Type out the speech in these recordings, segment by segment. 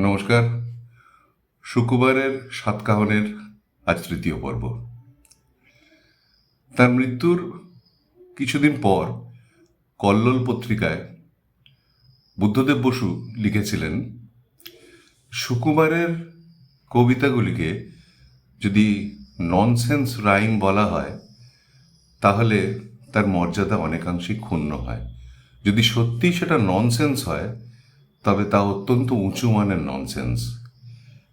নমস্কার। শুক্রবারের সাতকাহনের আজ তৃতীয় পর্ব। তার মৃত্যুর কিছুদিন পর কল্লোল পত্রিকায় বুদ্ধদেব বসু লিখেছিলেন, সুকুমারের কবিতাগুলিকে যদি ননসেন্স রাইম বলা হয় তাহলে তার মর্যাদা অনেকাংশেই ক্ষুণ্ণ হয়। যদি সত্যিই সেটা ননসেন্স হয় তবে তা অত্যন্ত উঁচু মানের ননসেন্স।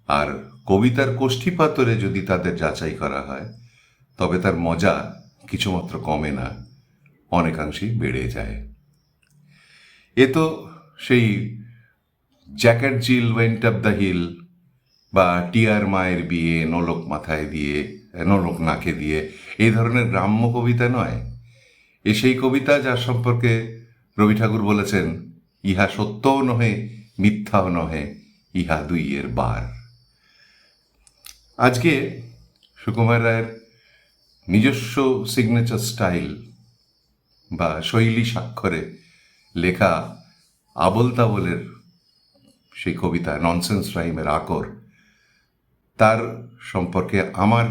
আর কবিতার কোষ্ঠীপাতরে যদি তাদের যাচাই করা হয় তবে তার মজা কিছুমাত্র কমে না, অনেকাংশেই বেড়ে যায়। এ তো সেই jacket Jill went up the hill বা টিয়ার মায়ের বিয়ে নোলক মাথায় দিয়ে নোলক নাকে দিয়ে এই ধরনের গ্রাম্য কবিতা নয়। সেই কবিতা যার সম্পর্কে রবি ঠাকুর বলেছেন, ইহা সত্যও নহে মিথ্যাও নহে, ইহা দুইয়ের বার। আজকে সুকুমার রায়ের নিজস্ব সিগনেচার স্টাইল বা শৈলী স্বাক্ষরে লেখা আবোল তাবোলের সেই কবিতা ননসেন্স রাইমের আকর, তার সম্পর্কে আমার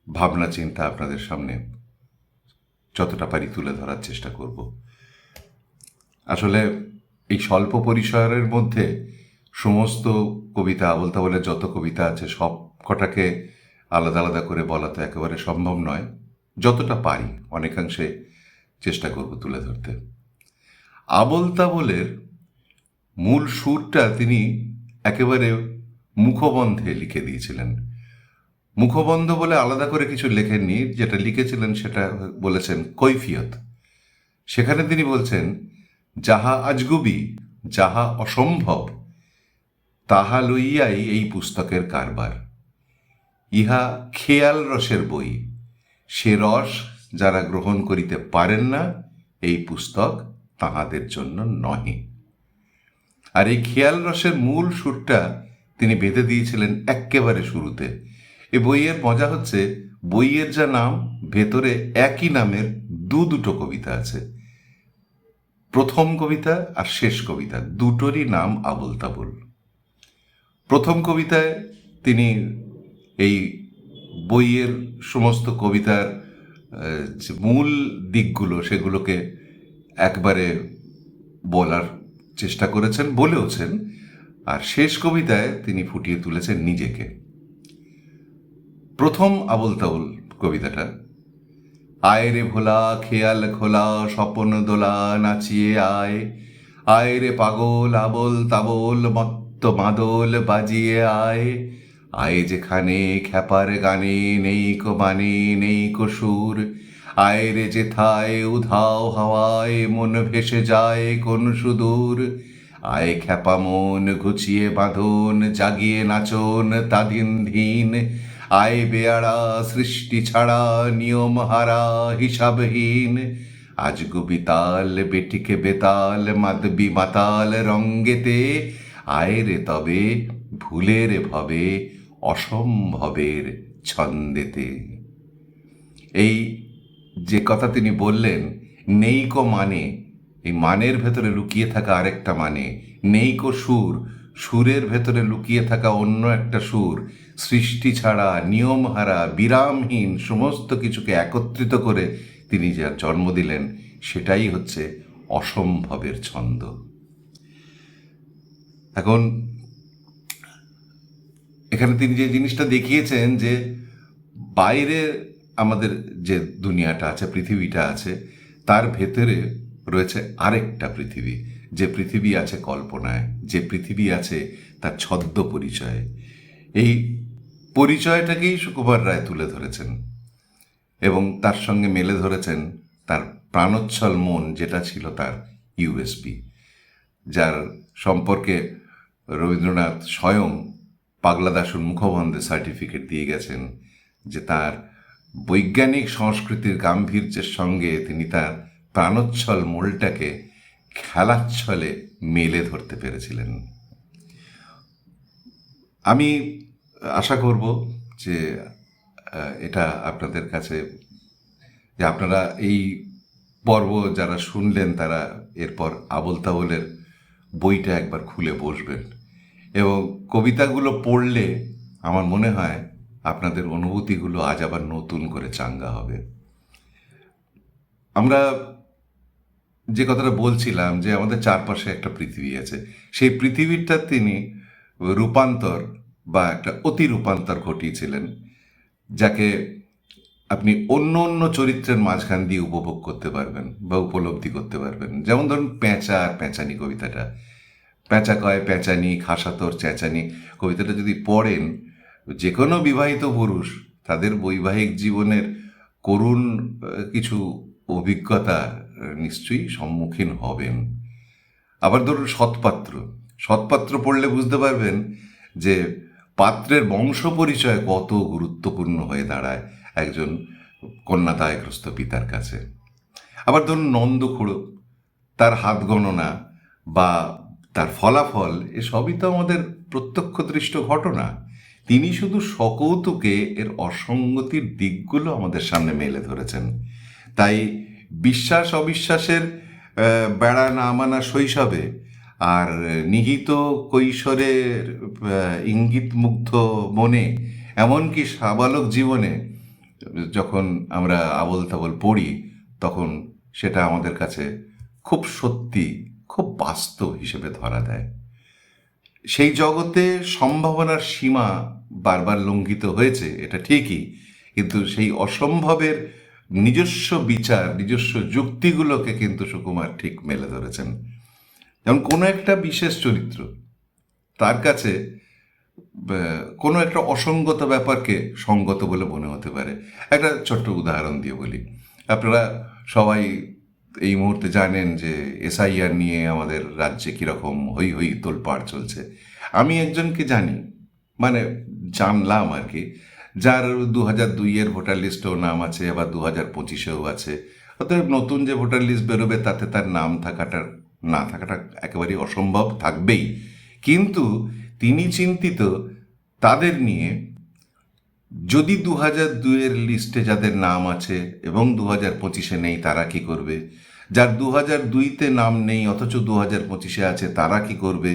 ভাবনা চিন্তা আপনাদের সামনে যতটা পারি তুলে ধরার চেষ্টা করব। আসলে এই স্বল্প পরিসরের মধ্যে সমস্ত কবিতা, আবোল তাবোলের যত কবিতা আছে সব কটাকে আলাদা আলাদা করে বলা তো একেবারে সম্ভব নয়। যতটা পারি অনেকাংশে চেষ্টা করব তুলে ধরতে। আবোল তাবোলের মূল সুরটা তিনি একেবারে মুখবন্ধে লিখে দিয়েছিলেন। মুখবন্ধ বলে আলাদা করে কিছু লেখেননি, যেটা লিখেছিলেন সেটা বলেছেন কৈফিয়ত। সেখানে তিনি বলছেন, যাহা আজগুবি, যাহা অসম্ভব, তাহা লইয়াই এই পুস্তকের কারবার। ইহা খেয়াল রসের বই, সে রস যারা গ্রহণ করিতে পারেন না, এই পুস্তক তাহাদের জন্য নহে। আর এই খেয়াল রসের মূল সুরটা তিনি বেঁধে দিয়েছিলেন এক্কেবারে শুরুতে। এ বইয়ের মজা হচ্ছে, বইয়ের যা নাম, ভেতরে একই নামের দুটো কবিতা আছে। প্রথম কবিতা আর শেষ কবিতা দুটোরই নাম আবোল তাবোল। প্রথম কবিতায় তিনি এই বইয়ের সমস্ত কবিতার যে মূল দিকগুলো সেগুলোকে একবারে বলার চেষ্টা করেছেন, বলেওছেন। আর শেষ কবিতায় তিনি ফুটিয়ে তুলেছেন নিজেকে। প্রথম আবোল তাবোল কবিতাটা, আয় রে ভোলা খেয়াল খোলা স্বপন দোলা নাচিয়ে আয়, আয় রে পাগল আবোল তাবোল মত্ত মাদল বাজিয়ে আয়, আয় যেখানে খ্যাপার গানে নেই কো মানে নেই কো সুর, আয় রে যেথায় উধাও হাওয়ায় মন ভেসে যায় কোন সুদূর, আয় খ্যাপা মন ঘুচিয়ে বাঁধন জাগিয়ে নাচন তাদিন ধীন, আয় বেয়াড়া সৃষ্টি ছাড়া নিয়ম হারা হিসাবহীন, আজগো বিতাল বেটিকে বেতাল মাদবি মাতাল রঙ্গেতে, আয় রে তবে ভুলের ভবে অসম্ভবের ছন্দেতে। এই যে কথা তিনি বললেন, নেইকো মানে, এই মানের ভেতরে লুকিয়ে থাকা আরেকটা মানে, নেইকো সুর, সুরের ভেতরে লুকিয়ে থাকা অন্য একটা সুর, সৃষ্টি ছাড়া নিয়মহারা বিরামহীন সমস্ত কিছুকে একত্রিত করে তিনি যার জন্ম দিলেন সেটাই হচ্ছে অসম্ভবের ছন্দ। এখন এখানে তিনি যে জিনিসটা দেখিয়েছেন যে বাইরে আমাদের যে দুনিয়াটা আছে, পৃথিবীটা আছে, তার ভেতরে রয়েছে আরেকটা পৃথিবী, যে পৃথিবী আছে কল্পনায়, যে পৃথিবী আছে তার ছদ্ম পরিচয়ে। এই পরিচয়টাকেই সুকুমার রায় তুলে ধরেছেন এবং তার সঙ্গে মেলে ধরেছেন তার প্রাণোচ্ছল মন, যেটা ছিল তার ইউএসপি, যার সম্পর্কে রবীন্দ্রনাথ স্বয়ং পাগলা দাশুর মুখবন্ধে সার্টিফিকেট দিয়ে গেছেন যে তার বৈজ্ঞানিক সংস্কৃতির গাম্ভীর্যের সঙ্গে তিনি তার প্রাণোচ্ছল মূলটাকে খেলাচ্ছলে মেলে ধরতে পেরেছিলেন। আমি আশা করব যে এটা আপনাদের কাছে, যে আপনারা এই পর্ব যারা শুনলেন তারা এরপর আবোল তাবোলের বইটা একবার খুলে বসবেন এবং কবিতাগুলো পড়লে আমার মনে হয় আপনাদের অনুভূতিগুলো আজ আবার নতুন করে চাঙ্গা হবে। আমরা যে কথাটা বলছিলাম যে আমাদের চারপাশে একটা পৃথিবী আছে, সেই পৃথিবীটা তিনি রূপান্তর বা একটা অতি রূপান্তর ঘটিয়েছিলেন, যাকে আপনি অন্য অন্য চরিত্রের মাঝখান দিয়ে উপভোগ করতে পারবেন বা উপলব্ধি করতে পারবেন। যেমন ধরুন পেঁচা আর পেঁচানি কবিতাটা, পেঁচা কয় পেঁচানি খাসা তোর চেঁচানি কবিতাটা যদি পড়েন, যে কোনো বিবাহিত পুরুষ তাদের বৈবাহিক জীবনের করুণ কিছু অভিজ্ঞতা নিশ্চয়ই সম্মুখীন হবেন। আবার ধরুন সৎপাত্র, সৎপাত্র পড়লে বুঝতে পারবেন যে পাত্রের বংশ পরিচয় কত গুরুত্বপূর্ণ হয়ে দাঁড়ায় একজন কন্যাদায়গ্রস্ত পিতার কাছে। আবার ধরুন নন্দখুড়ো, তার হাত গণনা বা তার ফলাফল এসবই তো আমাদের প্রত্যক্ষদৃষ্ট ঘটনা। তিনি শুধু সকৌতুকে এর অসঙ্গতির দিকগুলো আমাদের সামনে মেলে ধরেছেন। তাই বিশ্বাস অবিশ্বাসের বেড়া না মানা শৈশবে আর নিহিত কৈশোরের ইঙ্গিত মুগ্ধ মনে, এমনকি সাবালক জীবনে যখন আমরা আবোল তাবোল পড়ি, তখন সেটা আমাদের কাছে খুব সত্যি, খুব বাস্তব হিসেবে ধরা দেয়। সেই জগতে সম্ভাবনার সীমা বারবার লঙ্ঘিত হয়েছে, এটা ঠিকই, কিন্তু সেই অসম্ভবের নিজস্ব বিচার, নিজস্ব যুক্তিগুলোকে কিন্তু সুকুমার ঠিক মেলে ধরেছেন। যেমন কোনো একটা বিশেষ চরিত্র, তার কাছে কোনো একটা অসঙ্গত ব্যাপারকে সঙ্গত বলে মনে হতে পারে। একটা ছোট্ট উদাহরণ দিয়ে বলি, আপনারা সবাই এই মুহূর্তে জানেন যে এসআইআর নিয়ে আমাদের রাজ্যে কীরকম হই হই তোলপাড় চলছে। আমি একজনকে জানি, মানে জানলাম আর কি, যার 2002-এর ভোটার লিস্টেও নাম আছে, আবার 2025-এও আছে। অতএব নতুন যে ভোটার লিস্ট বেরোবে তাতে তার নাম থাকাটা না থাকাটা একেবারেই অসম্ভব, থাকবেই। কিন্তু তিনি চিন্তিত তাদের নিয়ে, যদি 2002-এর লিস্টে যাদের নাম আছে এবং 2025-এ নেই তারা কি করবে, যার 2002-তে নাম নেই অথচ 2025-এ আছে তারা কি করবে,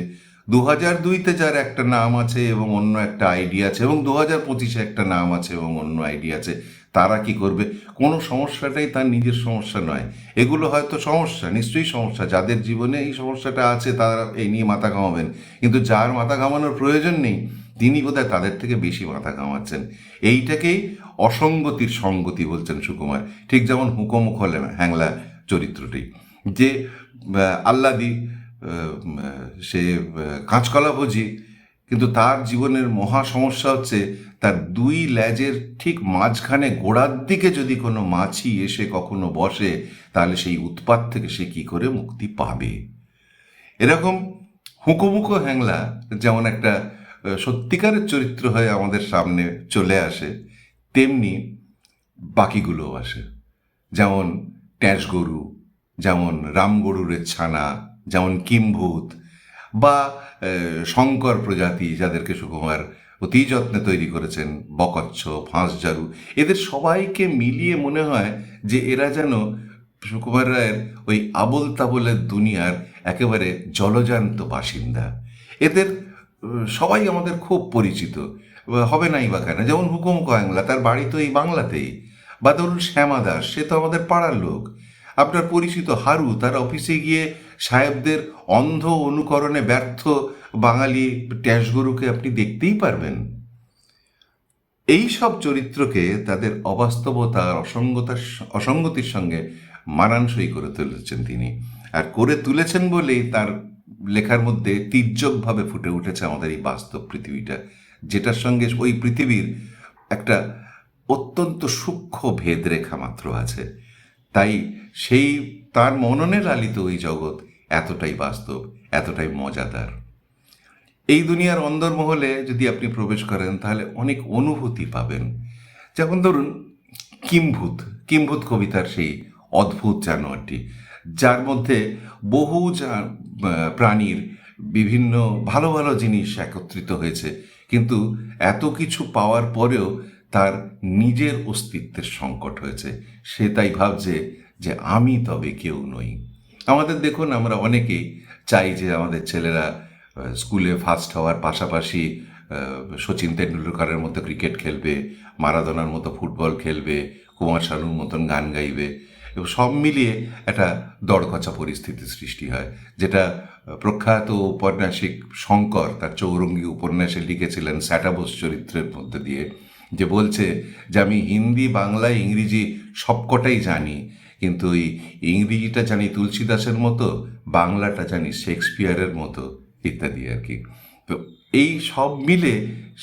2002-তে যার একটা নাম আছে এবং অন্য একটা আইডি আছে এবং 2025-এ একটা নাম আছে এবং অন্য আইডি আছে, তারা কি করবে। কোনো সমস্যাটাই তার নিজের সমস্যা নয়। এগুলো হয়তো সমস্যা, নিশ্চয়ই সমস্যা, যাদের জীবনে এই সমস্যাটা আছে তারা এই নিয়ে মাথা ঘামাবেন, কিন্তু যার মাথা ঘামানোর প্রয়োজন নেই তিনি বোধহয় তাদের থেকে বেশি মাথা ঘামাচ্ছেন। এইটাকেই অসঙ্গতির সঙ্গতি বলছেন সুকুমার। ঠিক যেমন হুকোমুখ হলেন হ্যাংলা চরিত্রটি, যে আহ্লাদি, সে কাঁচকলা ভোজি, কিন্তু তার জীবনের মহা সমস্যা হচ্ছে তার দুই লেজের ঠিক মাঝখানে গোড়ার দিকে যদি কোনো মাছি এসে কখনো বসে, তাহলে সেই উৎপাত থেকে সে কি করে মুক্তি পাবে। এরকম হুঁকোমুখো হ্যাংলা যেমন একটা সত্যিকারের চরিত্র হয়ে আমাদের সামনে চলে আসে, তেমনি বাকিগুলোও আসে। যেমন ট্যাঁস গরু, যেমন রামগরুরের ছানা, যেমন কিম্ভূত, বা শঙ্কর প্রজাতি যাদেরকে সুকুমার অতি যত্নে তৈরি করেছেন, বকচ্ছ, ফাঁসঝাড়ু, এদের সবাইকে মিলিয়ে মনে হয় যে এরা যেন সুকুমার রায়ের ওই আবোল তাবোলের দুনিয়ার একেবারে জলজান্ত বাসিন্দা। এদের সবাই আমাদের খুব পরিচিত, হবে নাই বা কেন। যেমন হুকুমুখো হ্যাংলা, তার বাড়ি তো এই বাংলাতেই। বা ধরুন শ্যামা দাস, সে তো আমাদের পাড়ার লোক। আপনার পরিচিত হারু, তার অফিসে গিয়ে সাহেবদের অন্ধ অনুকরণে ব্যর্থ বাঙালি ট্যাঁসগরুকে আপনি দেখতেই পারবেন। এই সব চরিত্রকে তাদের অবাস্তবতা, অসঙ্গতির সঙ্গে মানানসই করে তুলেছেন তিনি। আর করে তুলেছেন বলেই তার লেখার মধ্যে তীর্যকভাবে ফুটে উঠেছে আমাদের এই বাস্তব পৃথিবীটা, যেটার সঙ্গে ওই পৃথিবীর একটা অত্যন্ত সূক্ষ্ম ভেদরেখা মাত্র আছে। তাই সেই তার মননে লালিত ওই জগৎ এতটাই বাস্তব, এতটাই মজাদার। এই দুনিয়ার অন্দরমহলে যদি আপনি প্রবেশ করেন তাহলে অনেক অনুভূতি পাবেন। যেমন ধরুন কিম্ভূত, কিম্ভূত কবিতার সেই অদ্ভুত জানোয়ারটি, যার মধ্যে বহু প্রাণীর বিভিন্ন ভালো ভালো জিনিস একত্রিত হয়েছে, কিন্তু এত কিছু পাওয়ার পরেও তার নিজের অস্তিত্বের সংকট হয়েছে। সে তাই ভাবছে যে আমি তবে কেউ নই। আমাদের দেখুন, আমরা অনেকেই চাই যে আমাদের ছেলেরা স্কুলে ফার্স্ট হওয়ার পাশাপাশি সচিন তেন্ডুলকরের মতো ক্রিকেট খেলবে, মারাদোনার মতো ফুটবল খেলবে, কুমার শানুর মতন গান গাইবে, এবং সব মিলিয়ে একটা দড়কচা পরিস্থিতির সৃষ্টি হয়, যেটা প্রখ্যাত ঔপন্যাসিক শঙ্কর তার চৌরঙ্গী উপন্যাসে লিখেছিলেন স্যাটাবোস চরিত্রের মধ্যে দিয়ে, যে বলছে যে আমি হিন্দি, বাংলা, ইংরেজি সবকটাই জানি, কিন্তু ওই ইংরেজিটা জানি তুলসীদাসের মতো, বাংলাটা জানি শেক্সপিয়ারের মতো, ইত্যাদি আর কি। তো এই সব মিলে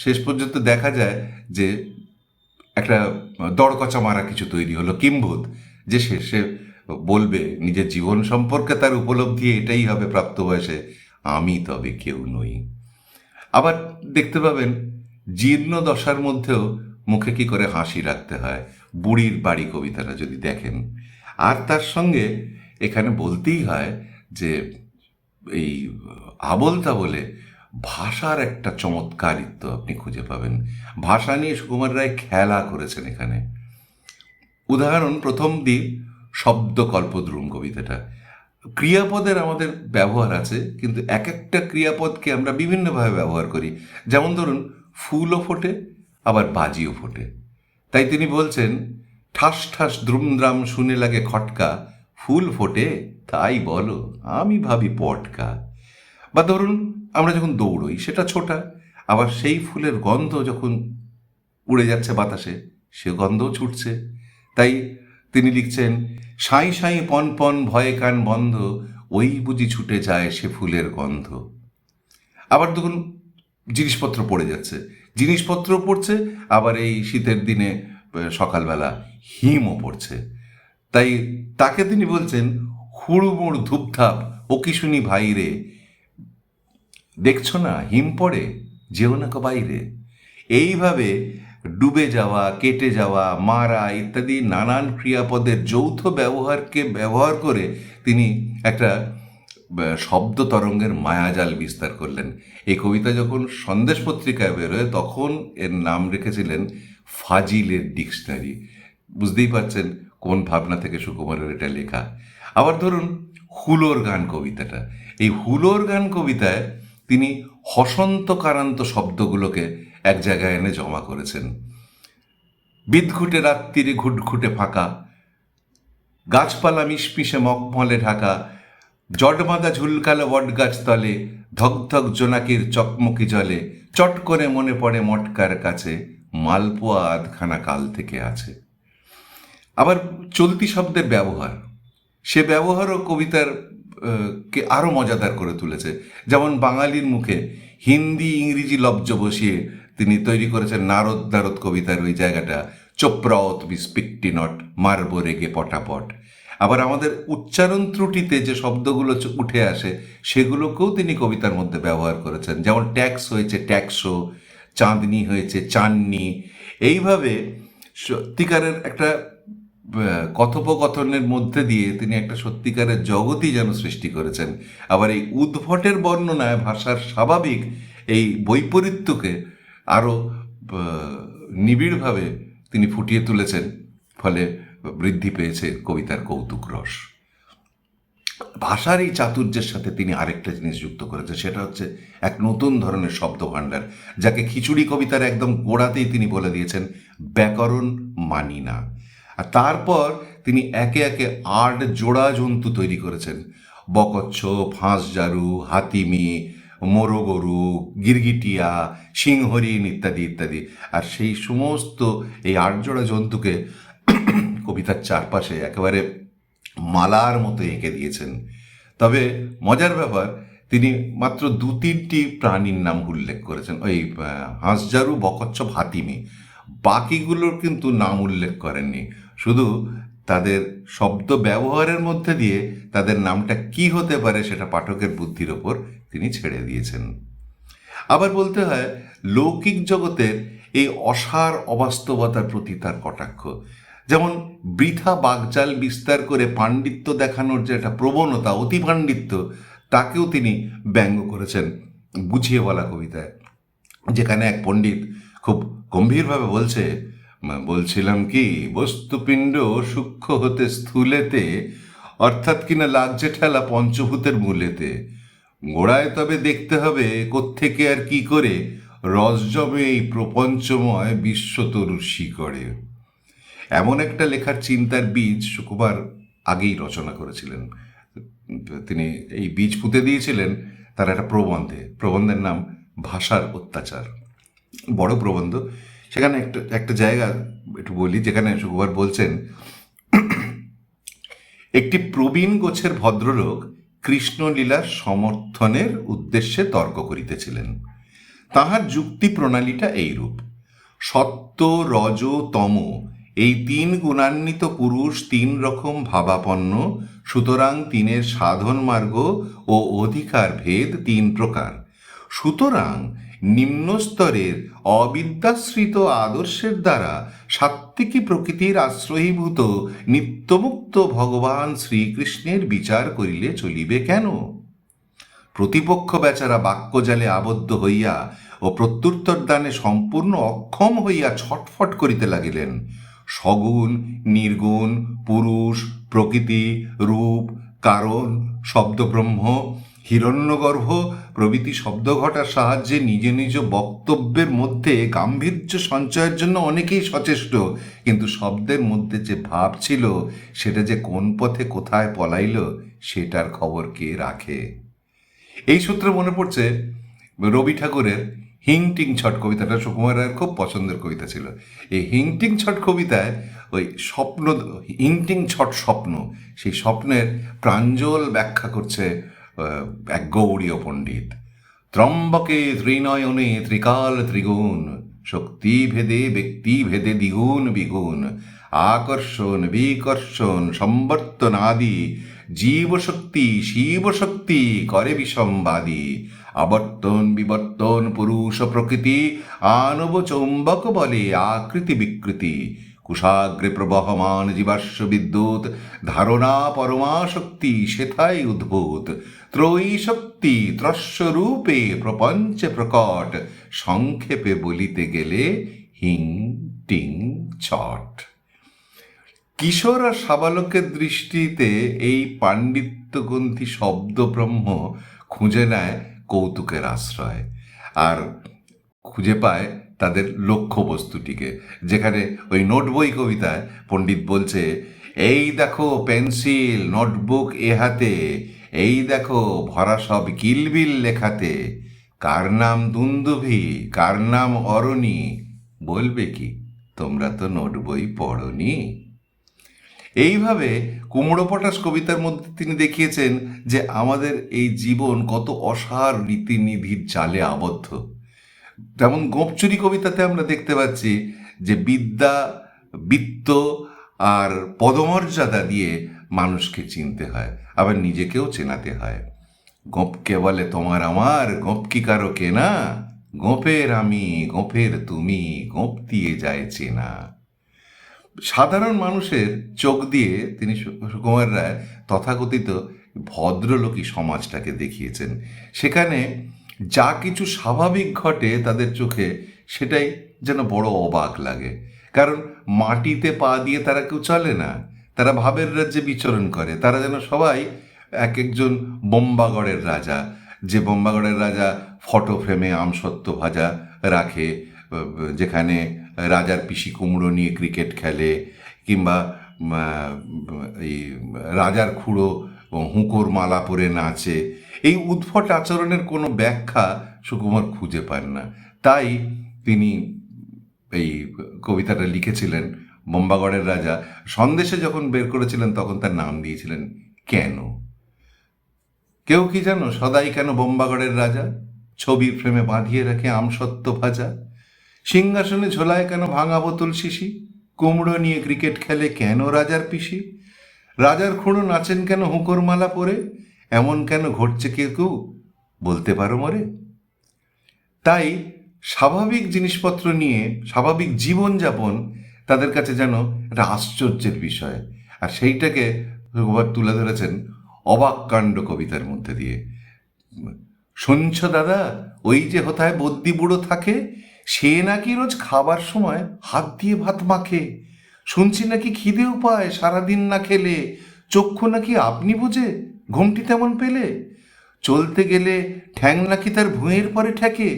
শেষ পর্যন্ত দেখা যায় যে একটা দড়কচা মারা কিছু তৈরি হলো, কিম্ভূত, যে সে বলবে নিজের জীবন সম্পর্কে তার উপলব্ধি এটাই হবে প্রাপ্তবয়সে, আমি তবে কেউ নই। আবার দেখতে পাবেন জীর্ণ দশার মধ্যেও মুখে কি করে হাসি রাখতে হয়, বুড়ির বাড়ি কবিতাটা যদি দেখেন। আর তার সঙ্গে এখানে বলতেই হয় যে এই আবোল তাবোলে ভাষার একটা চমৎকারিত্ব আপনি খুঁজে পাবেন। ভাষা নিয়ে সুকুমার রায় খেলা করেছেন এখানে। উদাহরণ প্রথম দিক, শব্দ কল্পদ্রুম কবিতাটা। ক্রিয়াপদের আমাদের ব্যবহার আছে, কিন্তু এক একটা ক্রিয়াপদকে আমরা বিভিন্নভাবে ব্যবহার করি। যেমন ধরুন, ফুলও ফোটে আবার বাজিও ফোটে। তাই তিনি বলছেন, ঠাস ঠাস দ্রুমদ্রাম শুনে লাগে খটকা, ফুল ফোটে তাই বলো আমি ভাবি পটকা। বা ধরুন, আমরা যখন দৌড়ই সেটা ছোটা, আবার সেই ফুলের গন্ধ যখন উড়ে যাচ্ছে বাতাসে, সে গন্ধও ছুটছে। তাই তিনি লিখছেন, সাঁই সাঁই পন পন ভয়ে কান বন্ধ, ওই বুঝি ছুটে যায় সে ফুলের গন্ধ। আবার দেখুন, জিনিসপত্র পড়ে যাচ্ছে, জিনিসপত্র পড়ছে, আবার এই শীতের দিনে সকালবেলা হিমও পড়ছে। তাই তাকে তিনি বলছেন, হুড়ুমুড় ধূপধাপ ও কি শুনি ভাই রে, দেখছো না হিম পড়ে, যেও না কো বাইরে। এইভাবে ডুবে যাওয়া, কেটে যাওয়া, মারা ইত্যাদি নানান ক্রিয়াপদের যৌথ ব্যবহারকে ব্যবহার করে তিনি একটা শব্দ তরঙ্গের মায়াজাল বিস্তার করলেন। এই কবিতা যখন সন্দেশ পত্রিকায় বেরোয় তখন এর নাম রেখেছিলেন ফাজিলের ডিকশনারি। বুঝতেই পারছেন কোন ভাবনা থেকে সুকুমারের এটা লেখা। আবার ধরুন হুলোর গান কবিতাটা, এই হুলোর গান কবিতায় তিনি হসন্তকারান্ত শব্দগুলোকে এক জায়গায় এনে জমা করেছেন। বিদঘুটে রাত্রিরে ঘুটঘুটে ফাঁকা, গাছপালা মিশমিশে মখমলে ঢাকা, জটবাঁধা ঝুলকালো বটগাছ তলে, ধকধক জোনাকির চকমকি জলে, চট করে মনে পড়ে মটকার কাছে, মালপোয়া আধখানা কাল থেকে আছে। আবার চলতি শব্দের ব্যবহার, সে ব্যবহারও কবিতার কে আরও মজাদার করে তুলেছে। যেমন বাঙালির মুখে হিন্দি ইংরেজি লব্জ বসিয়ে তিনি তৈরি করেছেন নারদ নারদ কবিতার ওই জায়গাটা, চোপ্রাওত বিস্পিকটি নট, মারবো রেগে পটাপট। আবার আমাদের উচ্চারণ ত্রুটিতে যে শব্দগুলো উঠে আসে সেগুলোকেও তিনি কবিতার মধ্যে ব্যবহার করেছেন। যেমন ট্যাক্স হয়েছে ট্যাক্সো, চাঁদনি হয়েছে চাননি। এইভাবে সত্যিকারের একটা কথোপকথনের মধ্যে দিয়ে তিনি একটা সত্যিকারের জগতই যেন সৃষ্টি করেছেন। আবার এই উদ্ভটের বর্ণনায় ভাষার স্বাভাবিক এই বৈপরীত্যকে আরও নিবিড়ভাবে তিনি ফুটিয়ে তুলেছেন, ফলে বৃদ্ধি পেয়েছে কবিতার কৌতুক রস। ভাষার এই চাতুর্যের সাথে তিনি আরেকটা জিনিস যুক্ত করেছেন, সেটা হচ্ছে এক নতুন ধরনের শব্দ ভাণ্ডার, যাকে খিচুড়ি কবিতার একদম গোড়াতেই তিনি বলে দিয়েছেন, ব্যাকরণ মানি না। আর তারপর তিনি একে একে ৮ জোড়া জন্তু তৈরি করেছেন, বকচ্ছপ, হাঁসজারু, হাতিমি, মোরগরু, গিরগিটিয়া, সিংহরিণ ইত্যাদি ইত্যাদি। আর সেই সমস্ত এই ৮ জোড়া জন্তুকে কবিতার চারপাশে একেবারে মালার মতো এঁকে দিয়েছেন। তবে মজার ব্যাপার, তিনি মাত্র ২-৩টি প্রাণীর নাম উল্লেখ করেছেন, ওই হাঁসজারু, বকচ্ছপ, হাতিমি। বাকিগুলোর কিন্তু নাম উল্লেখ করেননি, শুধু তাদের শব্দ ব্যবহারের মধ্যে দিয়ে তাদের নামটা কি হতে পারে সেটা পাঠকের বুদ্ধির ওপর তিনি ছেড়ে দিয়েছেন। আবার বলতে হয়, লৌকিক জগতের এই অসার অবাস্তবতার প্রতি তার কটাক্ষ। যেমন বৃথা বাগজাল বিস্তার করে পাণ্ডিত্য দেখানোর যে একটা প্রবণতা, অতি পাণ্ডিত্য, তাকেও তিনি ব্যঙ্গ করেছেন বুঝিয়ে বলা কবিতায়, যেখানে এক পণ্ডিত খুব গম্ভীরভাবে বলছিলাম কি, বস্তুপিণ্ড সূক্ষ্ম হতে স্থূলেতে, অর্থাৎ কিনা লাগছে ঠেলা পঞ্চভূতের মূলেতে। গোড়ায় তবে দেখতে হবে কোত্থেকে আর কি করে রস জমে এই প্রপঞ্চময় বিশ্বতরুর শিকড়ে। এমন একটা লেখার চিন্তার বীজ সুকুমার আগেই রচনা করেছিলেন। তিনি এই বীজ পুঁতে দিয়েছিলেন তার একটা প্রবন্ধের নাম ভাষার অত্যাচার। বড় প্রবন্ধ। সেখানে একটা জায়গা একটু বলি, যেখানে সুকুমার বলছেন, একটি প্রবীণ গোছের ভদ্রলোক কৃষ্ণলীলার সমর্থনের উদ্দেশ্যে তর্ক করিতেছিলেন। তাহার যুক্তি প্রণালীটা এইরূপ: সত্য, রজ, তম এই তিন গুণান্বিত পুরুষ তিন রকম ভাবাপন্ন, সুতরাং তিনের সাধন মার্গ ও অধিকার ভেদ তিন প্রকার। সুতরাং নিম্নস্তরের অবিদ্যাশ্রিত আদর্শের দ্বারা সাত্ত্বিকী প্রকৃতির আশ্রয়ীভূত নিত্যমুক্ত ভগবান শ্রীকৃষ্ণের বিচার করিলে চলিবে কেন? প্রতিপক্ষ বেচারা বাক্যজালে আবদ্ধ হইয়া ও প্রত্যুত্তর দানে সম্পূর্ণ অক্ষম হইয়া ছটফট করিতে লাগিলেন। সগুণ, নির্গুণ, পুরুষ, প্রকৃতি, রূপ, কারণ, শব্দব্রহ্ম, হিরণ্যগর্ভ প্রভৃতি শব্দঘটার সাহায্যে নিজ নিজ বক্তব্যের মধ্যে গাম্ভীর্য সঞ্চয়ের জন্য অনেকেই সচেষ্ট, কিন্তু শব্দের মধ্যে যে ভাব ছিল সেটা যে কোন পথে কোথায় পলাইল সেটার খবর কে রাখে? এই সূত্রে মনে পড়ছে রবি ঠাকুরের হিংটিং ছট কবিতাটা। সুকুমার রায়ের খুব পছন্দের কবিতা ছিল। এই হিংটিং ছট কবিতায় ওই স্বপ্ন, হিংটিং ছট স্বপ্ন, সেই স্বপ্নের প্রাঞ্জল ব্যাখ্যা করছে এক গৌড়ীয় পণ্ডিত। ত্রম্বকে ত্রিনয়নে ত্রিকাল ত্রিগুণ, শক্তি ভেদে ব্যক্তি ভেদে দ্বিগুণ বিগুণ, আকর্ষণ বিকর্ষণ সম্বর্তনাদি, জীবশক্তি শিবশক্তি করে বিষমবাদী, আবর্তন বিবর্তন পুরুষ প্রকৃতি, আনব চৌম্বক বলে আকৃতি বিকৃতি, কুশাগ্রে প্রবহমান জীবাশ্ম বিদ্যুৎ, ধারণা পরমা শক্তি সেথায় উদ্ভূত, ত্রয়ী শক্তি ত্রস্বরূপে প্রপঞ্চে প্রকট, সংক্ষেপে বলিতে গেলে হিং টিং ছট। কিশোর আর সাবালকের দৃষ্টিতে এই পাণ্ডিত্যগ্রন্থি শব্দব্রহ্ম খুঁজে নেয় কৌতুকের আশ্রয়, আর খুঁজে পায় তাদের লক্ষ্যবস্তুটিকে। যেখানে ওই নোটবই কবিতায় পণ্ডিত বলছে, এই দেখো পেন্সিল নোটবুক এ হাতে, এই দেখো ভরা সব কিলবিল লেখাতে, কার নাম দুন্দুভি কার নাম অরণি, বলবে কি তোমরা তো নোটবই পড়নি। এইভাবে কুমড়ো পটাশ কবিতার মধ্যে তিনি দেখিয়েছেন যে আমাদের এই জীবন কত অসার রীতিনীতির জালে আবদ্ধ। যেমন গোপচুরি কবিতাতে আমরা দেখতে পাচ্ছি যে বিদ্যা, বিত্ত আর পদমর্যাদা দিয়ে মানুষকে চিনতে হয়, আবার নিজেকেও চেনাতে হয়। গোপকে বলে তোমার আমার, গোপ কি কারো কেনা, গোপের আমি গোপের তুমি, গোপ দিয়ে যায় চেনা। সাধারণ মানুষের চোখ দিয়ে তিনি সুকুমার রায় তথাকথিত ভদ্রলোকী সমাজটাকে দেখিয়েছেন। সেখানে যা কিছু স্বাভাবিক ঘটে তাদের চোখে, সেটাই যেন বড় অবাক লাগে। কারণ মাটিতে পা দিয়ে তারা কেউ চলে না, তারা ভাবের রাজ্যে বিচরণ করে। তারা যেন সবাই এক একজন বোম্বাগড়ের রাজা, যে বোম্বাগড়ের রাজা ফটো ফ্রেমে আমসত্ত্ব ভাজা রাখে, যেখানে রাজার পিসি কুমড়ো নিয়ে ক্রিকেট খেলে, কিংবা এই রাজার খুঁড়ো হুঁকোর মালা পরে নাচে। এই উদ্ভট আচরণের কোনো ব্যাখ্যা সুকুমার খুঁজে পান না। তাই তিনি এই কবিতাটা লিখেছিলেন। বোম্বাগড়ের রাজা সন্দেশে যখন বের করেছিলেন তখন তার নাম দিয়েছিলেন কেন। কেউ কি জানো সদাই কেন বোম্বাগড়ের রাজা ছবির ফ্রেমে বাঁধিয়ে রাখে আমসত্ত্ব ভাজা, সিংহাসনে ঝোলায় কেন ভাঙা বোতল শিশি, কুমড়ো নিয়ে ক্রিকেট খেলে কেন রাজার পিসি, রাজার খুঁড়ো নাচেন কেন হুঁকোর মালা পরে, এমন কেন ঘটছে কেউ বলতে পারো মরে। তাই স্বাভাবিক জিনিসপত্র নিয়ে স্বাভাবিক জীবনযাপন তাদের কাছে যেন একটা আশ্চর্যের বিষয়, আর সেইটাকে রঘুবর তুলে ধরেছেন অবাক কাণ্ড কবিতার মধ্যে দিয়ে। শুনছ দাদা, ওই যে হোথায় বদ্যি বুড়ো থাকে, সে নাকি রোজ খাবার সময় হাত দিয়ে ভাত মাখে, শুনছি নাকি খিদেও পায় সারাদিন না খেলে, চক্ষু নাকি আপনি বুঝে ঘুমটি তেমন পেলে, চলতে গেলে ঠ্যাং নাকি তার ভুঁয়ের পরে ঠেকে,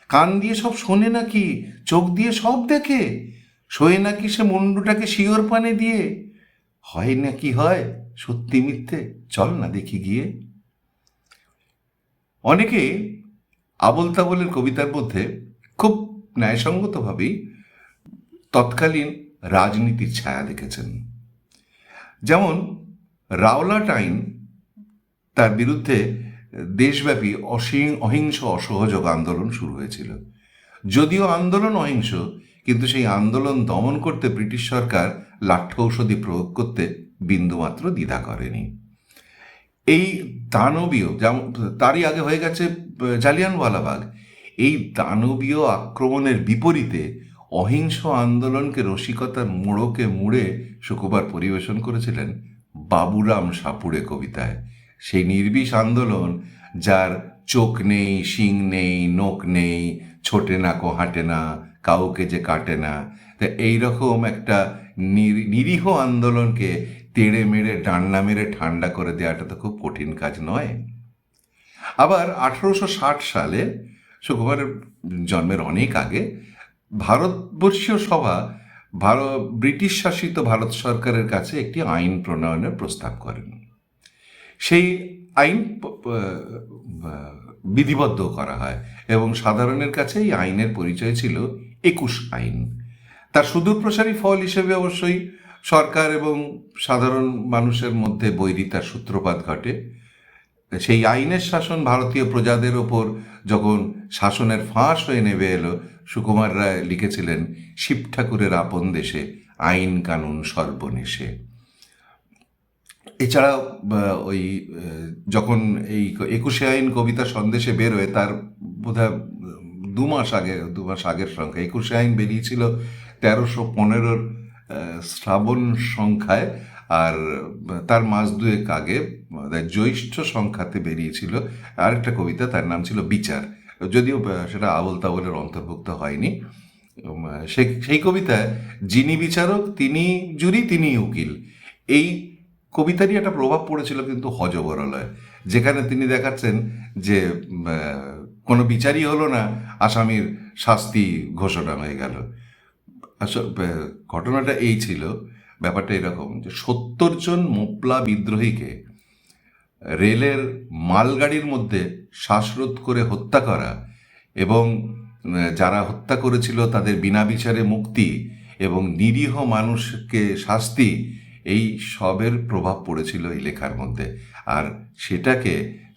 কান দিয়ে সব শোনে নাকি, চোখ দিয়ে সব দেখে, শোয়ে নাকি সে মুন্ডুটাকে শিওর পানে দিয়ে, হয় নাকি হয় সত্যি মিথ্যে, চল না দেখি গিয়ে। অনেকে আবোল তাবোলের কবিতার মধ্যে খুব ন্যায়সঙ্গতভাবেই তৎকালীন রাজনীতির ছায়া দেখেছেন। যেমন রাওলাট আইন, তার বিরুদ্ধে দেশব্যাপী অহিংস অসহযোগ আন্দোলন শুরু হয়েছিল। যদিও আন্দোলন অহিংস, কিন্তু সেই আন্দোলন দমন করতে ব্রিটিশ সরকার লাঠ্যৌষধি প্রয়োগ করতে বিন্দুমাত্র দ্বিধা করেনি। এই দানবীয়, যেমন তারই আগে হয়ে গেছে জালিয়ানওয়ালাবাগ, এই দানবীয় আক্রমণের বিপরীতে অহিংস আন্দোলনকে রসিকতার মোড়কে মুড়ে শুক্রবার পরিবেশন করেছিলেন বাবুরাম সাপুড়ে কবিতায়। সেই নির্বিষ আন্দোলন, যার চোখ নেই, শিং নেই, নোক নেই, ছোটে না কো হাঁটে না, কাউকে যে কাটে না, তা এইরকম একটা নিরীহ আন্দোলনকে তেড়ে মেরে ডান্না মেরে ঠান্ডা করে দেওয়াটা তো খুব কঠিন কাজ নয়। আবার 1860 সালে, সুকুমারের জন্মের অনেক আগে, ভারতবর্ষীয় সভা ব্রিটিশ শাসিত ভারত সরকারের কাছে একটি আইন প্রণয়নের প্রস্তাব করেন। সেই আইন বিধিবদ্ধ করা হয় এবং সাধারণের কাছে এই আইনের পরিচয় ছিল 21 আইন। তার সুদূরপ্রসারী ফল হিসেবে অবশ্যই সরকার এবং সাধারণ মানুষের মধ্যে বৈরিতার সূত্রপাত ঘটে। সেই আইনের শাসন ভারতীয় প্রজাদের ওপর যখন শাসনের ফাঁস হয়ে নেমে এলো, সুকুমার রায় লিখেছিলেন শিব ঠাকুরের আপন দেশে আইন কানুন সর্বনেশে। এছাড়াও ওই যখন এই 21 আইন কবিতা সন্দেশে বেরোয়, তার বোধহয় 2 মাস আগের সংখ্যা, 21 আইন বেরিয়েছিল 1315 শ্রাবণ সংখ্যায়, আর তার মাস দুয়েক আগে জ্যৈষ্ঠ সংখ্যাতে বেরিয়েছিল আরেকটা কবিতা, তার নাম ছিল বিচার, যদিও সেটা আবোল তাবোলের অন্তর্ভুক্ত হয়নি। সেই কবিতায় যিনি বিচারক তিনি জুরি তিনি উকিল, এই কবিতারই একটা প্রভাব পড়েছিল কিন্তু হযবরলয়, যেখানে তিনি দেখাচ্ছেন যে কোনো বিচারই হলো না, আসামির শাস্তি ঘোষণা হয়ে গেল। আসলে ঘটনাটা এই ছিল, ব্যাপারটা এরকম যে 70 জন মোপলা বিদ্রোহীকে রেলের মালগাড়ির মধ্যে শ্বাসরোধ করে হত্যা করা এবং যারা হত্যা করেছিল তাদের বিনা বিচারে মুক্তি এবং নিরীহ মানুষকে শাস্তি, এই সবের প্রভাব পড়েছিল এই লেখার মধ্যে। আর সেটাকে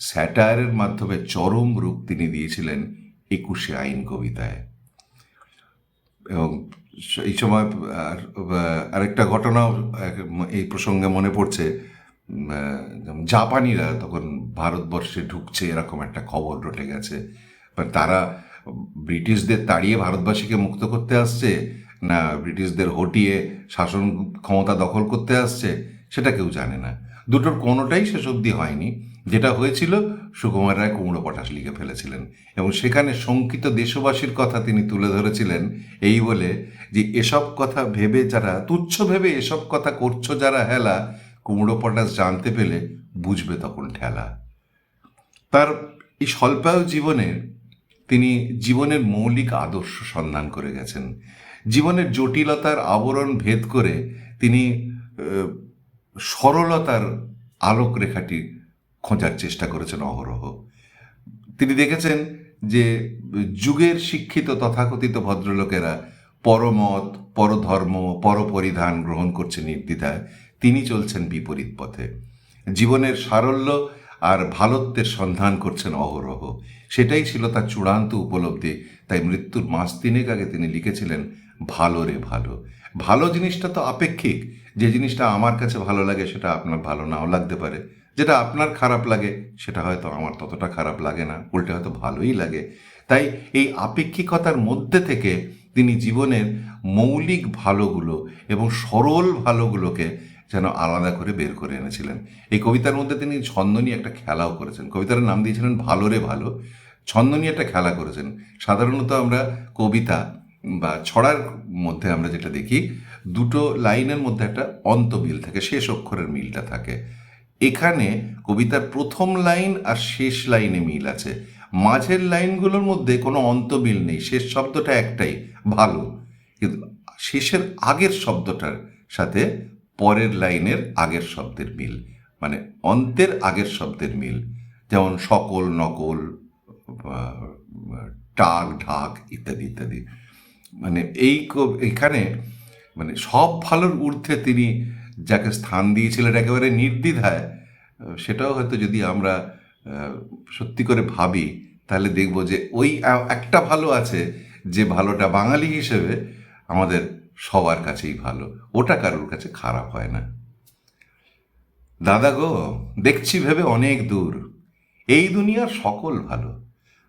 স্যাটায়ারের মাধ্যমে চরম রূপ তিনি দিয়েছিলেন 21 আইন কবিতায়। এবং এই সময় আরেকটা ঘটনা এই প্রসঙ্গে মনে পড়ছে, জাপানিরা তখন ভারতবর্ষে ঢুকছে এরকম একটা খবর রটে গেছে। তারা ব্রিটিশদের তাড়িয়ে ভারতবাসীকে মুক্ত করতে আসছে না ব্রিটিশদের হটিয়ে শাসন ক্ষমতা দখল করতে আসছে, সেটা কেউ জানে না। দুটোর কোনোটাই শেষ অবধি হয়নি। যেটা হয়েছিল, সুকুমার রায় কুমড়ো পটাশ লিখে ফেলেছিলেন এবং সেখানে শঙ্কিত দেশবাসীর কথা তিনি তুলে ধরেছিলেন এই বলে যে এসব কথা ভেবে যারা তুচ্ছ ভেবে এসব কথা করছো যারা হেলা, কুমড়ো পটাশ জানতে পেলে বুঝবে তখন ঠেলা। তার এই স্বল্পায়ু জীবনে তিনি জীবনের মৌলিক আদর্শ সন্ধান করে গেছেন। জীবনের জটিলতার আবরণ ভেদ করে তিনি সরলতার আলোক রেখাটি খোঁজার চেষ্টা করেছেন অহরহ। তিনি দেখেছেন যে যুগের শিক্ষিত তথাকথিত ভদ্রলোকেরা পরমত, পরধর্ম, পরপরিধান গ্রহণ করছে নির্দ্বিধায়, তিনি চলছেন বিপরীত পথে। জীবনের সারল্য আর ভালোত্বের সন্ধান করছেন অহরহ, সেটাই ছিল তার চূড়ান্ত উপলব্ধি। তাই মৃত্যুর মাস 3 আগে তিনি লিখেছিলেন ভালো রে ভালো। ভালো জিনিসটা তো আপেক্ষিক, যে জিনিসটা আমার কাছে ভালো লাগে সেটা আপনার ভালো নাও লাগতে পারে, যেটা আপনার খারাপ লাগে সেটা হয়তো আমার ততটা খারাপ লাগে না, উল্টে হয়তো ভালোই লাগে। তাই এই আপেক্ষিকতার মধ্যে থেকে তিনি জীবনের মৌলিক ভালোগুলো এবং সরল ভালোগুলোকে যেন আলাদা করে বের করে এনেছিলেন। এই কবিতার মধ্যে তিনি ছন্দ নিয়ে একটা খেলাও করেছেন, কবিতার নাম দিয়েছিলেন ভালো রে ভালো। ছন্দ নিয়ে একটা খেলা করেছেন। সাধারণত আমরা কবিতা বা ছড়ার মধ্যে আমরা যেটা দেখি, দুটো লাইনের মধ্যে একটা অন্ত মিল থাকে, শেষ অক্ষরের মিলটা থাকে। এখানে কবিতার প্রথম লাইন আর শেষ লাইনে মিল আছে, মাঝের লাইনগুলোর মধ্যে কোনো অন্তমিল নেই, শেষ শব্দটা একটাই, ভালো, কিন্তু শেষের আগের শব্দটার সাথে পরের লাইনের আগের শব্দের মিল, মানে অন্তের আগের শব্দের মিল, যেমন সকল, নকল, টাক, ঢাক ইত্যাদি ইত্যাদি। মানে এখানে মানে সব ভালোর ঊর্ধ্বে তিনি যাকে স্থান দিয়েছিলেন একেবারে নির্দ্বিধায়, সেটাও হয়তো যদি আমরা সত্যি করে ভাবি তাহলে দেখব যে ওই একটা ভালো আছে, যে ভালোটা বাঙালি হিসেবে আমাদের সবার কাছেই ভালো, ওটা কারোর কাছে খারাপ হয় না। দাদা গো, দেখছি ভেবে অনেক দূর, এই দুনিয়ার সকল ভালো,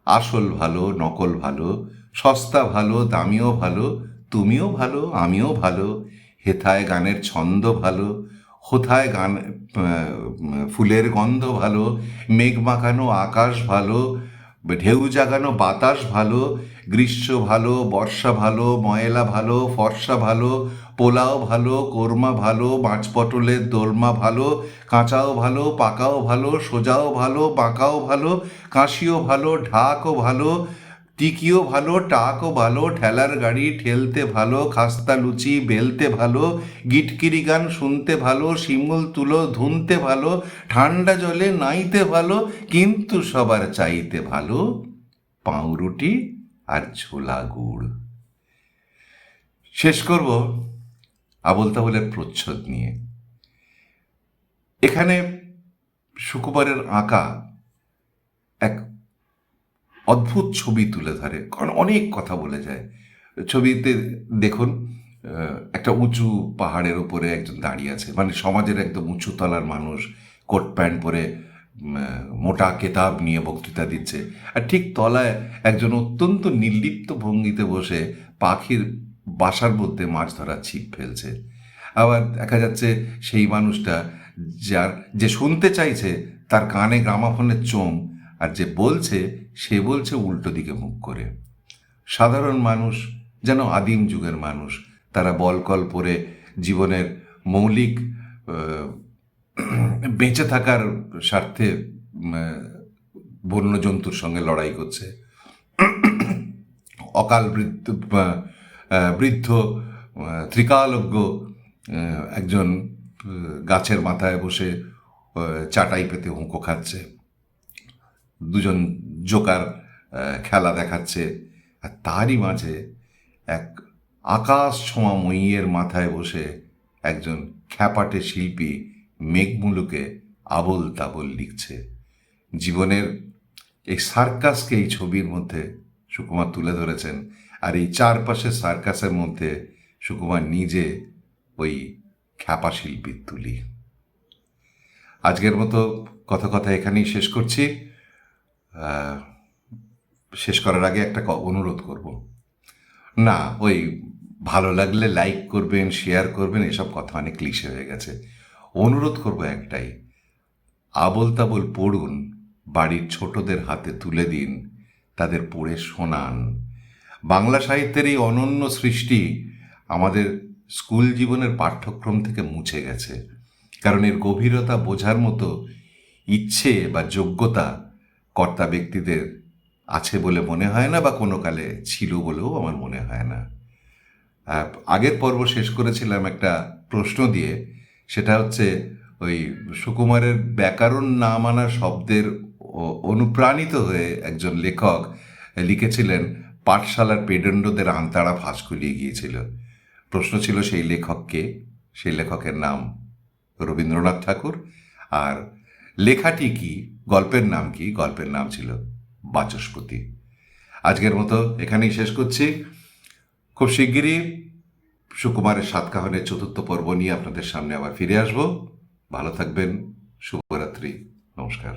আসল ভালো, নকল ভালো, সস্তা ভালো, দামিও ভালো, তুমিও ভালো, আমিও ভালো, হেথায় গানের ছন্দ ভালো, হোথায় গান ফুলের গন্ধ ভালো, মেঘ মাখানো আকাশ ভালো, ঢেউ জাগানো বাতাস ভালো, গ্রীষ্ম ভালো, বর্ষা ভালো, ময়লা ভালো, ফর্সা ভালো, পোলাও ভালো, কোরমা ভালো, মাছ পটলের দোলমা ভালো, কাঁচাও ভালো, পাকাও ভালো, সোজাও ভালো, বাঁকাও ভালো, কাশিও ভালো, ঢাকও ভালো, টিকিও ভালো, টাকও ভালো, ঠেলার গাড়ি ঠেলতে ভালো, খাস্তা লুচি বেলতে ভালো, গিটকিরি গান শুনতে ভালো, শিমুল তুলো ধুনতে ভালো, ঠান্ডা জলে নাইতে ভালো, কিন্তু সবার চাইতে ভালো পাউরুটি আর ছোলা গুড়। শেষ করব আবোল তাবোলের প্রচ্ছদ নিয়ে। এখানে সুকুমারের আঁকা এক অদ্ভুত ছবি তুলে ধরে, কারণ অনেক কথা বলে যায় ছবিতে। দেখুন, একটা উঁচু পাহাড়ের উপরে একজন দাঁড়িয়ে আছে, মানে সমাজের একদম উঁচু তলার মানুষ, কোট প্যান্ট পরে মোটা কেতাব নিয়ে বক্তৃতা দিচ্ছে, আর ঠিক তলায় একজন অত্যন্ত নির্লিপ্ত ভঙ্গিতে বসে পাখির বাসার মধ্যে মাছ ধরার ছিপ ফেলছে। আবার দেখা যাচ্ছে সেই মানুষটা যে শুনতে চাইছে তার কানে গ্রামাফোনের চোং, আর যে বলছে সে বলছে উল্টো দিকে মুখ করে। সাধারণ মানুষ যেন আদিম যুগের মানুষ, তারা বলকল পরে জীবনের মৌলিক বেঁচে থাকার স্বার্থে বন্যজন্তুর সঙ্গে লড়াই করছে। অকাল বৃদ্ধ ত্রিকালজ্ঞ একজন গাছের মাথায় বসে চাটাই পেতে হুঁকো খাচ্ছে, দুজন জোকার খেলা দেখাচ্ছে, আর তারই মাঝে এক আকাশ ছোঁয়া মইয়ের মাথায় বসে একজন খ্যাপাটে শিল্পী মেঘমুলুকে আবোল তাবোল লিখছে। জীবনের এই সার্কাসকে এই ছবির মধ্যে সুকুমার তুলে ধরেছেন, আর এই চারপাশে সার্কাসের মধ্যে সুকুমার নিজে ওই খ্যাপা শিল্পীর তুলি। আজকের মতো কথা এখানেই শেষ করছি। শেষ করার আগে একটা অনুরোধ করব, না ওই ভালো লাগলে লাইক করবেন, শেয়ার করবেন, এসব কথা অনেক ক্লিশে হয়ে গেছে। অনুরোধ করব একটাই, আবোল তাবোল পড়ুন, বাড়ির ছোটদের হাতে তুলে দিন, তাদের পড়ে শোনান। বাংলা সাহিত্যের এই অনন্য সৃষ্টি আমাদের স্কুল জীবনের পাঠ্যক্রম থেকে মুছে গেছে, কারণ এর গভীরতা বোঝার মতো ইচ্ছে বা যোগ্যতা কর্তা ব্যক্তিদের আছে বলে মনে হয় না, বা কোনো কালে ছিল বলেও আমার মনে হয় না। আগের পর্ব শেষ করেছিলাম একটা প্রশ্ন দিয়ে, সেটা হচ্ছে ওই সুকুমারের ব্যাকরণ না মানা শব্দের অনুপ্রাণিত হয়ে একজন লেখক লিখেছিলেন, পাঠশালার পেডেন্ডদের আন্তাড়া ফাঁস খুলিয়ে গিয়েছিল। প্রশ্ন ছিল সেই লেখককে, সেই লেখকের নাম রবীন্দ্রনাথ ঠাকুর, আর লেখাটি কি, গল্পের নাম কি? গল্পের নাম ছিল বাচস্পতি। আজকের মতো এখানেই শেষ করছি। খুব শিগগিরই সুকুমারের সাতকাহনের 4র্থ পর্ব নিয়ে আপনাদের সামনে আবার ফিরে আসব। ভালো থাকবেন, শুভরাত্রি, নমস্কার।